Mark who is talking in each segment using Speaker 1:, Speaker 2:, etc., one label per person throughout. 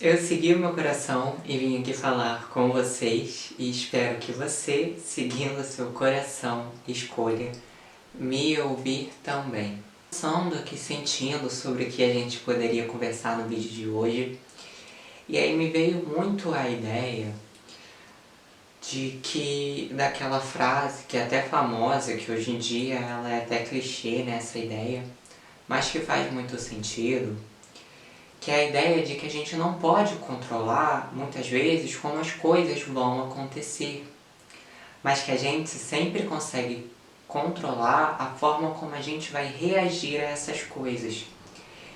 Speaker 1: Eu segui o meu coração e vim aqui falar com vocês e espero que você, seguindo o seu coração, escolha me ouvir também. Pensando aqui, sentindo sobre o que a gente poderia conversar no vídeo de hoje, e aí me veio muito a ideia daquela frase que é até famosa, que hoje em dia ela é até clichê nessa ideia, mas que faz muito sentido, que é a ideia de que a gente não pode controlar, muitas vezes, como as coisas vão acontecer, mas que a gente sempre consegue controlar a forma como a gente vai reagir a essas coisas.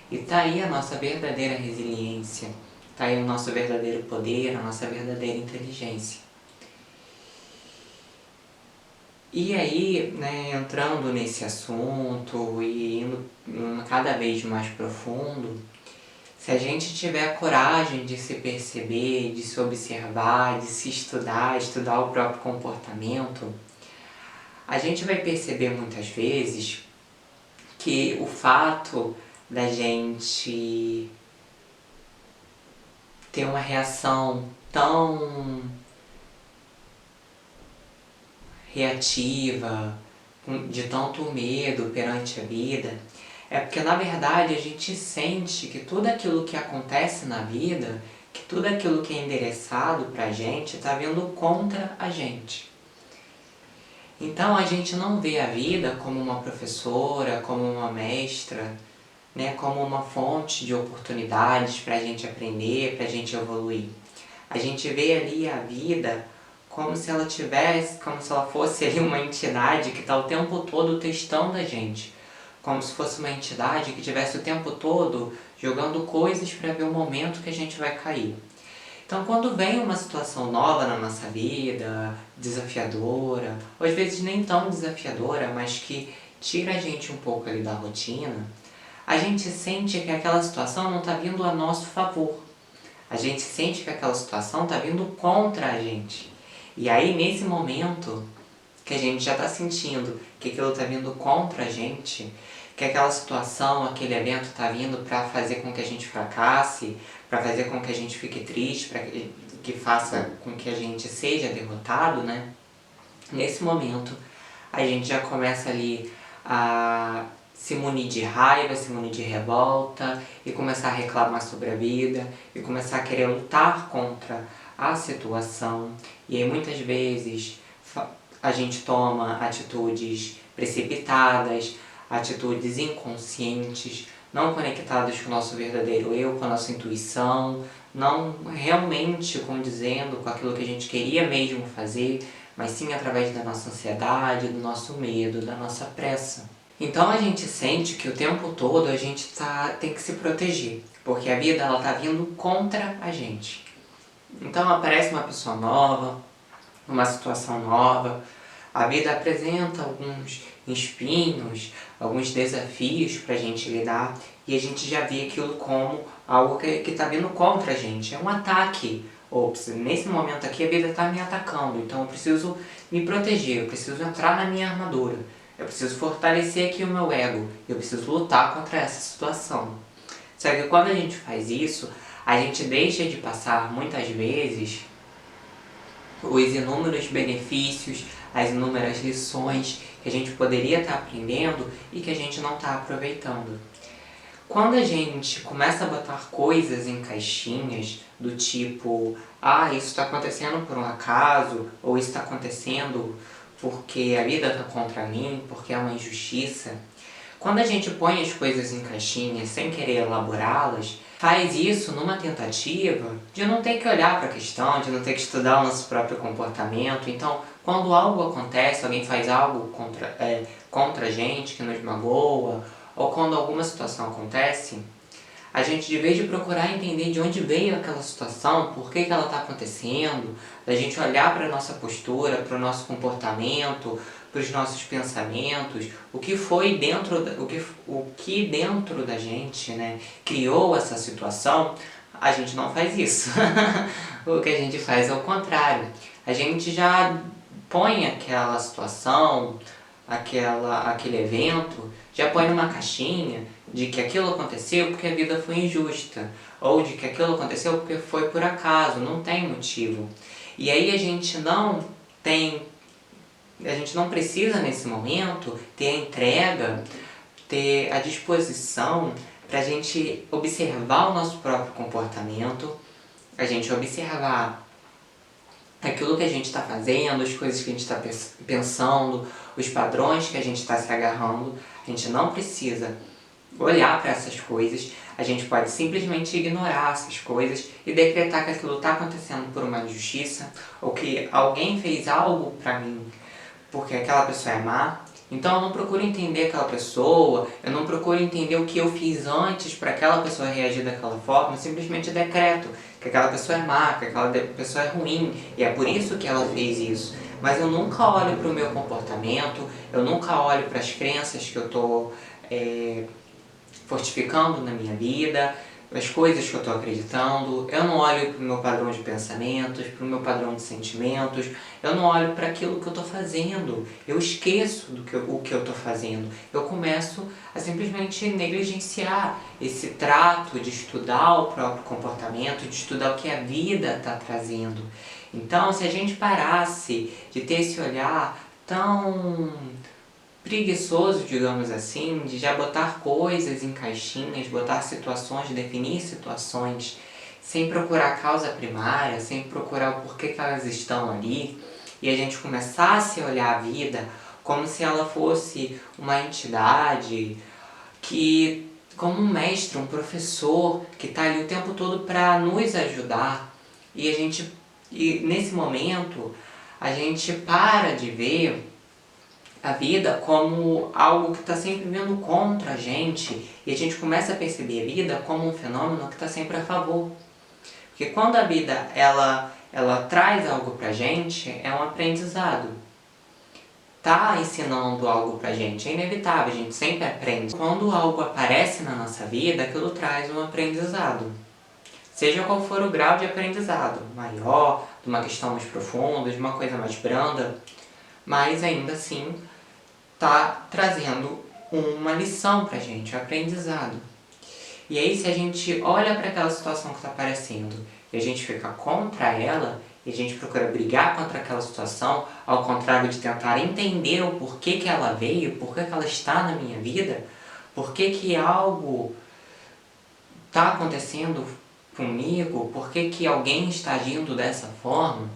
Speaker 1: E tá aí a nossa verdadeira resiliência, tá aí o nosso verdadeiro poder, a nossa verdadeira inteligência. E aí, né, entrando nesse assunto e indo cada vez mais profundo, se a gente tiver a coragem de se perceber, de se observar, de se estudar o próprio comportamento, a gente vai perceber muitas vezes que o fato da gente ter uma reação tão reativa, de tanto medo perante a vida, é porque na verdade a gente sente que tudo aquilo que acontece na vida, que tudo aquilo que é endereçado pra gente está vindo contra a gente. Então a gente não vê a vida como uma professora, como uma mestra, né, como uma fonte de oportunidades para a gente aprender, para a gente evoluir. A gente vê ali a vida como se ela fosse ali uma entidade que está o tempo todo testando a gente. Como se fosse uma entidade que estivesse o tempo todo jogando coisas para ver o momento que a gente vai cair. Então quando vem uma situação nova na nossa vida, desafiadora, ou às vezes nem tão desafiadora, mas que tira a gente um pouco ali da rotina, a gente sente que aquela situação não está vindo a nosso favor. A gente sente que aquela situação está vindo contra a gente. E aí, nesse momento que a gente já está sentindo que aquilo está vindo contra a gente, que aquela situação, aquele evento está vindo para fazer com que a gente fracasse, para fazer com que a gente fique triste, para que faça com que a gente seja derrotado, né? Nesse momento, a gente já começa ali a se munir de raiva, se munir de revolta e começar a reclamar sobre a vida e começar a querer lutar contra a situação. E aí muitas vezes a gente toma atitudes precipitadas, atitudes inconscientes, não conectadas com o nosso verdadeiro eu, com a nossa intuição, não realmente condizendo com aquilo que a gente queria mesmo fazer, mas sim através da nossa ansiedade, do nosso medo, da nossa pressa. Então a gente sente que o tempo todo a gente tem que se proteger, porque a vida está vindo contra a gente. Então aparece uma pessoa nova, uma situação nova, a vida apresenta alguns espinhos, alguns desafios para a gente lidar e a gente já vê aquilo como algo que está vindo contra a gente, é um ataque. Ops, nesse momento aqui a vida está me atacando, então eu preciso me proteger, eu preciso entrar na minha armadura, eu preciso fortalecer aqui o meu ego, eu preciso lutar contra essa situação. Só que quando a gente faz isso, a gente deixa de passar muitas vezes os inúmeros benefícios, as inúmeras lições que a gente poderia estar aprendendo e que a gente não está aproveitando. Quando a gente começa a botar coisas em caixinhas do tipo, isso está acontecendo por um acaso, ou isso está acontecendo porque a vida está contra mim, porque é uma injustiça. Quando a gente põe as coisas em caixinhas sem querer elaborá-las, faz isso numa tentativa de não ter que olhar para a questão, de não ter que estudar o nosso próprio comportamento. Então, quando algo acontece, alguém faz algo contra a gente, que nos magoa, ou quando alguma situação acontece, a gente, de vez de procurar entender de onde veio aquela situação, por que ela está acontecendo, da gente olhar para a nossa postura, para o nosso comportamento, para os nossos pensamentos, o que dentro da gente, né, criou essa situação, a gente não faz isso. O que a gente faz é o contrário. A gente já põe aquela situação aquele evento, já põe numa caixinha de que aquilo aconteceu porque a vida foi injusta, ou de que aquilo aconteceu porque foi por acaso, não tem motivo. E aí a gente não precisa nesse momento ter a entrega, ter a disposição para a gente observar o nosso próprio comportamento, a gente observar aquilo que a gente está fazendo, as coisas que a gente está pensando, os padrões que a gente está se agarrando. A gente não precisa olhar para essas coisas, a gente pode simplesmente ignorar essas coisas e decretar que aquilo está acontecendo por uma injustiça, ou que alguém fez algo para mim porque aquela pessoa é má. Então eu não procuro entender aquela pessoa, eu não procuro entender o que eu fiz antes para aquela pessoa reagir daquela forma, eu simplesmente decreto que aquela pessoa é má, que aquela pessoa é ruim, e é por isso que ela fez isso. Mas eu nunca olho para o meu comportamento, eu nunca olho para as crenças que eu estou fortificando na minha vida, as coisas que eu estou acreditando, eu não olho para o meu padrão de pensamentos, para o meu padrão de sentimentos, eu não olho para aquilo que eu estou fazendo, eu esqueço o que eu estou fazendo, eu começo a simplesmente negligenciar esse trato de estudar o próprio comportamento, de estudar o que a vida está trazendo. Então, se a gente parasse de ter esse olhar tão preguiçoso, digamos assim, de já botar coisas em caixinhas, botar situações, definir situações, sem procurar a causa primária, sem procurar o porquê que elas estão ali, e a gente começasse a olhar a vida como se ela fosse uma entidade que, como um mestre, um professor, que está ali o tempo todo para nos ajudar, e nesse momento a gente para de ver a vida como algo que está sempre vindo contra a gente, e a gente começa a perceber a vida como um fenômeno que está sempre a favor. Porque quando a vida ela traz algo pra gente, é um aprendizado. Tá ensinando algo pra gente, é inevitável, a gente sempre aprende. Quando algo aparece na nossa vida, aquilo traz um aprendizado. Seja qual for o grau de aprendizado, maior, de uma questão mais profunda, de uma coisa mais branda, mas ainda assim está trazendo uma lição pra gente, um aprendizado. E aí, se a gente olha para aquela situação que está aparecendo e a gente fica contra ela, e a gente procura brigar contra aquela situação, ao contrário de tentar entender o porquê que ela veio, porquê que ela está na minha vida, porquê que algo está acontecendo comigo, porquê que alguém está agindo dessa forma,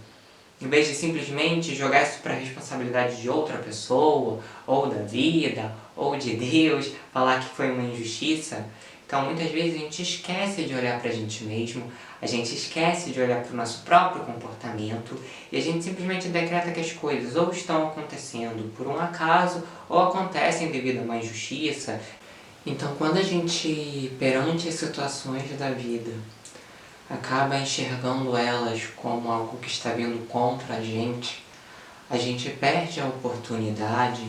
Speaker 1: em vez de simplesmente jogar isso para a responsabilidade de outra pessoa, ou da vida, ou de Deus, falar que foi uma injustiça. Então muitas vezes a gente esquece de olhar para a gente mesmo, a gente esquece de olhar para o nosso próprio comportamento, e a gente simplesmente decreta que as coisas ou estão acontecendo por um acaso, ou acontecem devido a uma injustiça. Então quando a gente, perante as situações da vida, acaba enxergando elas como algo que está vindo contra a gente perde a oportunidade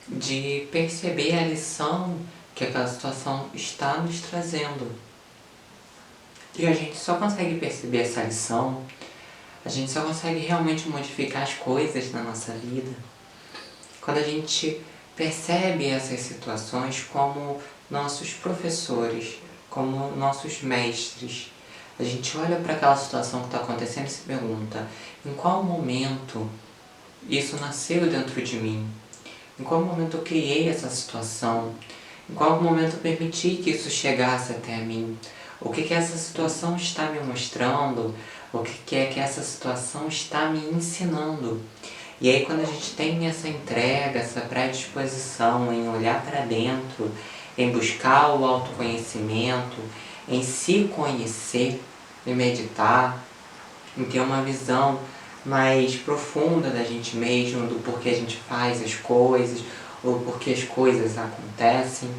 Speaker 1: de perceber a lição que aquela situação está nos trazendo. E a gente só consegue perceber essa lição, a gente só consegue realmente modificar as coisas na nossa vida quando a gente percebe essas situações como nossos professores, como nossos mestres. A gente olha para aquela situação que está acontecendo e se pergunta: em qual momento isso nasceu dentro de mim? Em qual momento eu criei essa situação? Em qual momento eu permiti que isso chegasse até mim? O que essa situação está me mostrando? O que é que essa situação está me ensinando? E aí quando a gente tem essa entrega, essa predisposição em olhar para dentro, em buscar o autoconhecimento, em se conhecer, em meditar, em ter uma visão mais profunda da gente mesmo, do porquê a gente faz as coisas, ou porquê as coisas acontecem.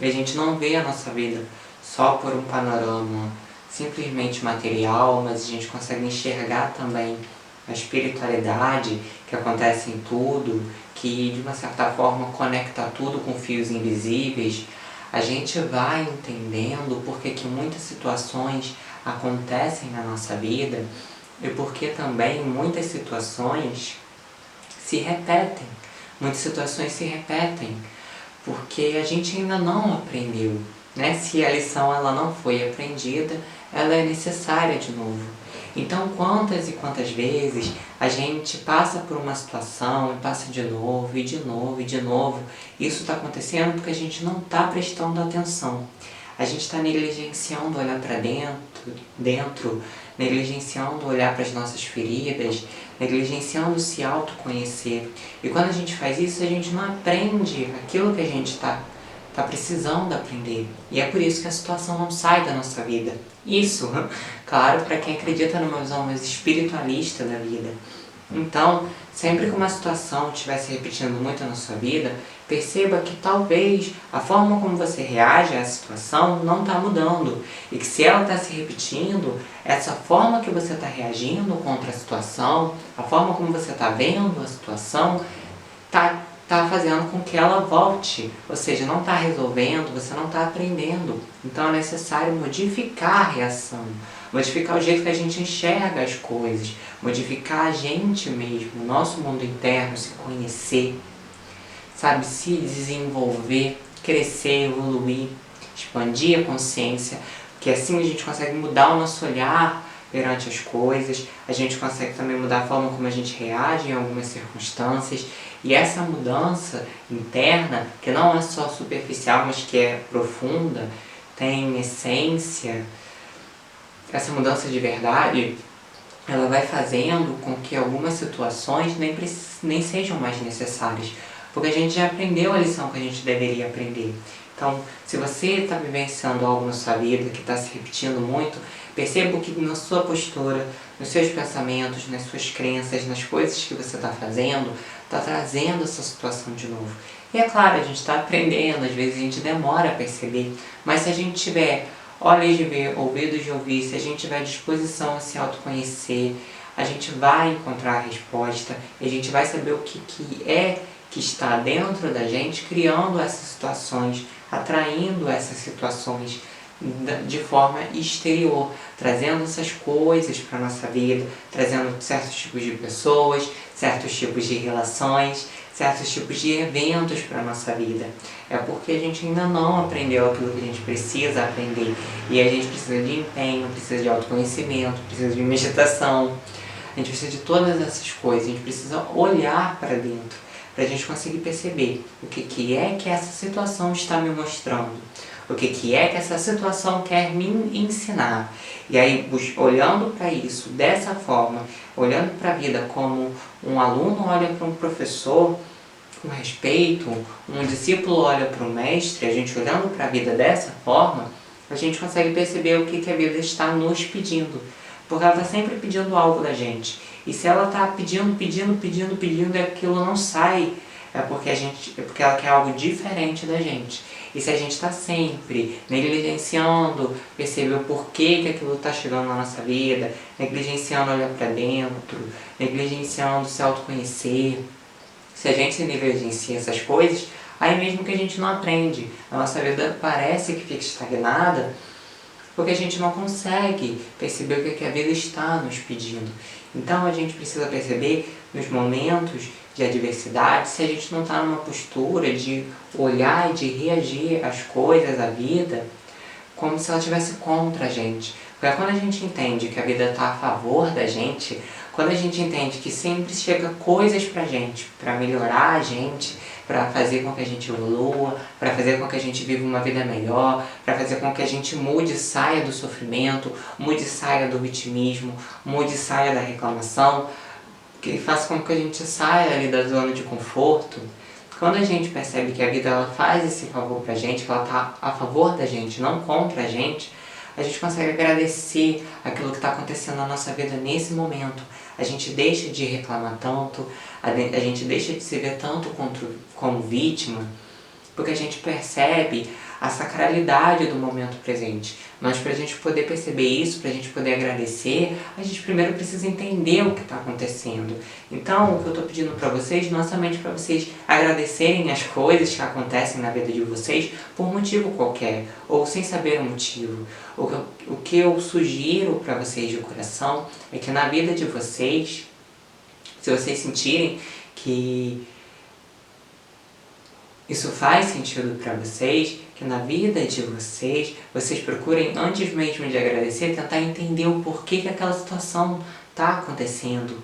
Speaker 1: E a gente não vê a nossa vida só por um panorama simplesmente material, mas a gente consegue enxergar também a espiritualidade que acontece em tudo, que de uma certa forma conecta tudo com fios invisíveis. A gente vai entendendo porque que muitas situações acontecem na nossa vida e porque também muitas situações se repetem muitas situações se repetem, porque a gente ainda não aprendeu, né? Se a lição ela não foi aprendida, ela é necessária de novo. Então, quantas e quantas vezes a gente passa por uma situação e passa de novo, e de novo, e de novo. Isso está acontecendo porque a gente não está prestando atenção. A gente está negligenciando olhar para dentro, negligenciando olhar para as nossas feridas, negligenciando se autoconhecer. E quando a gente faz isso, a gente não aprende aquilo que a gente está precisando aprender. E é por isso que a situação não sai da nossa vida. Isso, claro, para quem acredita numa visão mais espiritualista da vida. Então, sempre que uma situação estiver se repetindo muito na sua vida, perceba que talvez a forma como você reage a essa situação não está mudando. E que se ela está se repetindo, essa forma que você está reagindo contra a situação, a forma como você está vendo a situação, está fazendo com que ela volte. Ou seja, não está resolvendo, você não está aprendendo. Então é necessário modificar a reação, modificar o jeito que a gente enxerga as coisas, modificar a gente mesmo, o nosso mundo interno, se conhecer, sabe, se desenvolver, crescer, evoluir, expandir a consciência, porque assim a gente consegue mudar o nosso olhar perante as coisas, a gente consegue também mudar a forma como a gente reage em algumas circunstâncias, e essa mudança interna, que não é só superficial, mas que é profunda, tem essência, essa mudança de verdade, ela vai fazendo com que algumas situações nem sejam mais necessárias, porque a gente já aprendeu a lição que a gente deveria aprender. Então, se você está vivenciando algo na sua vida que está se repetindo muito, perceba que na sua postura, nos seus pensamentos, nas suas crenças, nas coisas que você está fazendo, está trazendo essa situação de novo. E é claro, a gente está aprendendo, às vezes a gente demora a perceber, mas se a gente tiver olhos de ver, ouvidos de ouvir, se a gente tiver disposição a se autoconhecer, a gente vai encontrar a resposta e a gente vai saber o que é que está dentro da gente, criando essas situações, atraindo essas situações de forma exterior, trazendo essas coisas para a nossa vida, trazendo certos tipos de pessoas, certos tipos de relações, certos tipos de eventos para a nossa vida. É porque a gente ainda não aprendeu aquilo que a gente precisa aprender. E a gente precisa de empenho, precisa de autoconhecimento, precisa de meditação. A gente precisa de todas essas coisas, a gente precisa olhar para dentro, para a gente conseguir perceber o que é que essa situação está me mostrando. O que é que essa situação quer me ensinar. E aí, olhando para isso dessa forma, olhando para a vida como um aluno olha para um professor com respeito, um discípulo olha para o mestre, a gente olhando para a vida dessa forma, a gente consegue perceber o que a vida está nos pedindo. Porque ela está sempre pedindo algo da gente. E se ela está pedindo e aquilo não sai, é porque ela quer algo diferente da gente. E se a gente está sempre negligenciando, perceber o porquê que aquilo está chegando na nossa vida, negligenciando olhar para dentro, negligenciando se autoconhecer, se a gente se negligencia essas coisas, aí mesmo que a gente não aprende, a nossa vida parece que fica estagnada, porque a gente não consegue perceber o que a vida está nos pedindo. Então a gente precisa perceber nos momentos de adversidade, se a gente não está numa postura de olhar e de reagir às coisas, à vida, como se ela estivesse contra a gente. Porque quando a gente entende que a vida está a favor da gente, quando a gente entende que sempre chega coisas pra gente, para melhorar a gente, para fazer com que a gente evolua, para fazer com que a gente viva uma vida melhor, para fazer com que a gente mude, saia do sofrimento, mude, saia do vitimismo, mude, saia da reclamação, que faça com que a gente saia ali da zona de conforto. Quando a gente percebe que a vida ela faz esse favor pra gente, que ela está a favor da gente, não contra a gente consegue agradecer aquilo que está acontecendo na nossa vida nesse momento. A gente deixa de reclamar tanto, a gente deixa de se ver tanto como vítima, porque a gente percebe a sacralidade do momento presente. Mas para a gente poder perceber isso, para a gente poder agradecer, a gente primeiro precisa entender o que está acontecendo. Então, o que eu estou pedindo para vocês, não é somente para vocês agradecerem as coisas que acontecem na vida de vocês por motivo qualquer, ou sem saber o motivo. O que eu sugiro para vocês de coração é que na vida de vocês, se vocês sentirem que isso faz sentido para vocês, que na vida de vocês, vocês procurem, antes mesmo de agradecer, tentar entender o porquê que aquela situação está acontecendo.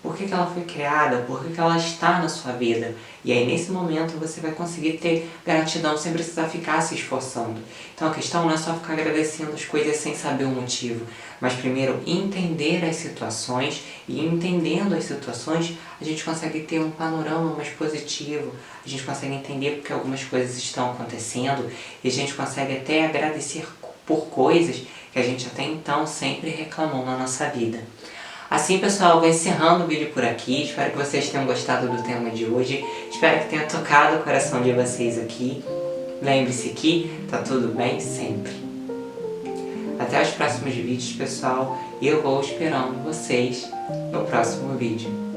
Speaker 1: Por que ela foi criada? Por que ela está na sua vida? E aí nesse momento você vai conseguir ter gratidão sem precisar ficar se esforçando. Então a questão não é só ficar agradecendo as coisas sem saber o motivo, mas primeiro entender as situações, e entendendo as situações a gente consegue ter um panorama mais positivo, a gente consegue entender porque algumas coisas estão acontecendo e a gente consegue até agradecer por coisas que a gente até então sempre reclamou na nossa vida. Assim, pessoal, eu vou encerrando o vídeo por aqui. Espero que vocês tenham gostado do tema de hoje. Espero que tenha tocado o coração de vocês aqui. Lembre-se que tá tudo bem sempre. Até os próximos vídeos, pessoal. E eu vou esperando vocês no próximo vídeo.